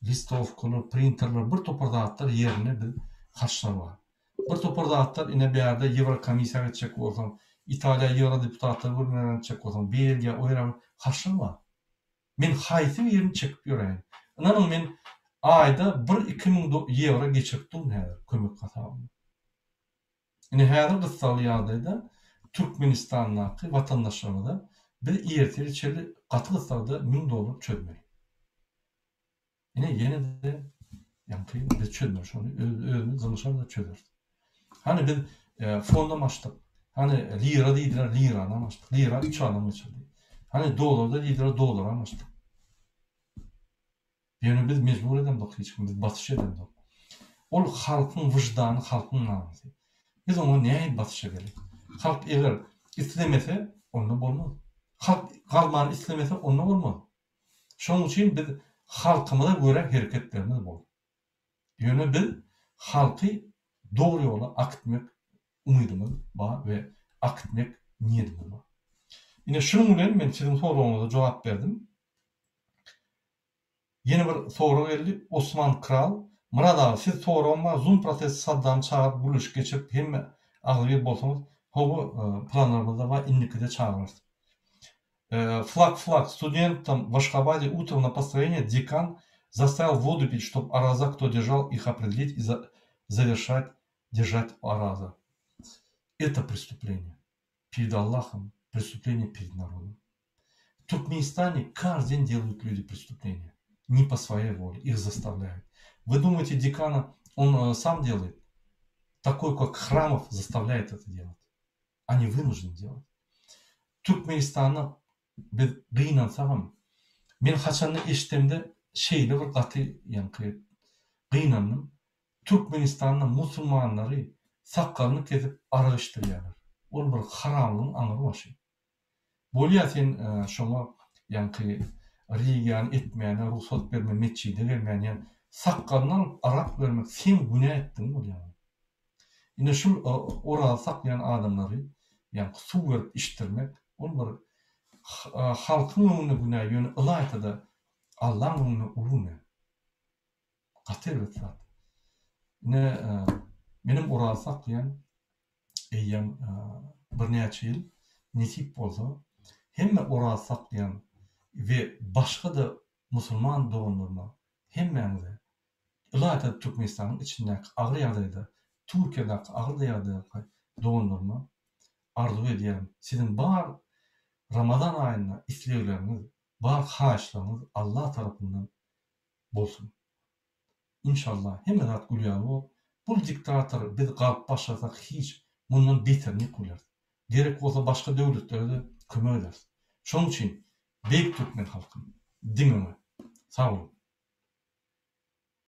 Listovkalar, printerler, bir topar zatlar yerine bir harçlar var. Bir topar zatlar ine bärde Ýewrokomissiýaga geçecek bolsaň, Italiýa Ýewrodeputatlary görmeden geçecek bolsaň, Belgiýa, oýra harçlar var. Men haýsy ýerini çekip ýöreýin. Inanyň men aýda 1-2 miň euro geçip durun häzir kömek hasabyna. Ine häzir gysgaly ýagdaýda Türkmenistanyň watandaşlaryna bir erteli çeli gaty gysgada $1000 çökmeli. Ine ýene de ýa-ni biz çökmeli şonu özümiz zalşarda çözer. Hani biz fonda açdyk. Hani lira diýdiler, lirany açdyk. Lira 3 adam geçirdi. Hani dolar da diýdiler, dolar açdyk. Ýöne biz mecbur edemdik hiç kim, biz batyş edemdik. Ol halkyň wyjdany, halkyň namysy. Biz onu näme batyş edelim? Halk eger islemese, onda bolmaz. Halk galmany islemese, onda bolmaz. Şoň üçin biz halkymyza göre hereketlerimiz bol. Ýöne biz halkı doğru yola akıtmak umudumuz var ve akıtmak niyetimiz var. Yine şunun bilen men sizin soruňyza jogap berdim. Yeni bir soru geldi. Osman Kral. Murad abi, siz soruňma Zoom protest Saddam çağırıp buluş geçip hem agly bolsaňyz, hobu planlarymyzda var, indikide çağırırız. Флаг, студентам в Ашхабаде утром на построение декан заставил воду пить, чтобы Араза, кто держал, их определить и завершать, держать Араза. Это преступление перед Аллахом, преступление перед народом. В Туркменистане каждый день делают люди преступления. Не по своей воле, их заставляют. Вы думаете, декана он сам делает? Такой, как Храмов, заставляет это делать. Они вынуждены делать. Türkmenistan'da bir gıynansağım. Men haçanlı eşitemde şeyle bir katı yankı gıynandım. Türkmenistan'da musulmanları sakkalını kesip arayıştırıyorlar. Ol bir haramlığın anırı başı. Bolya sen şoma yankı religiyan etmeyene, ruhsat verme, meçhide vermeyen, yani sakkalından arak vermek sen günah ettin bol yani. Yine şu orada saklayan adamları yani su verip iştirmek, ol bir halkın önüne günah yönü ılayta da Allah'ın önüne ulune. Kater ve zat. Ne benim orada saklayan eyyem bir neçe yıl nesip bolsa hemme orada saklayan ve başka da musulman doğumlarına hemmenize ılayta Türkmenistan'ın içindeki ağır yağdayda Türkiye'deki ağır yağdayda doğumlarına arzu ediyorum. Sizin bar Ramazan ayında istekleriniz, bar haşlarınız Allah tarafından bolsun. İnşallah hem zat gülýär o. Bu diktator biz galyp başlasak hiç bundan beterini kular. Gerek bolsa başka döwletlerde kömek eder. Şonuň üçin beýik Türkmen halkym, diňime sag bolun.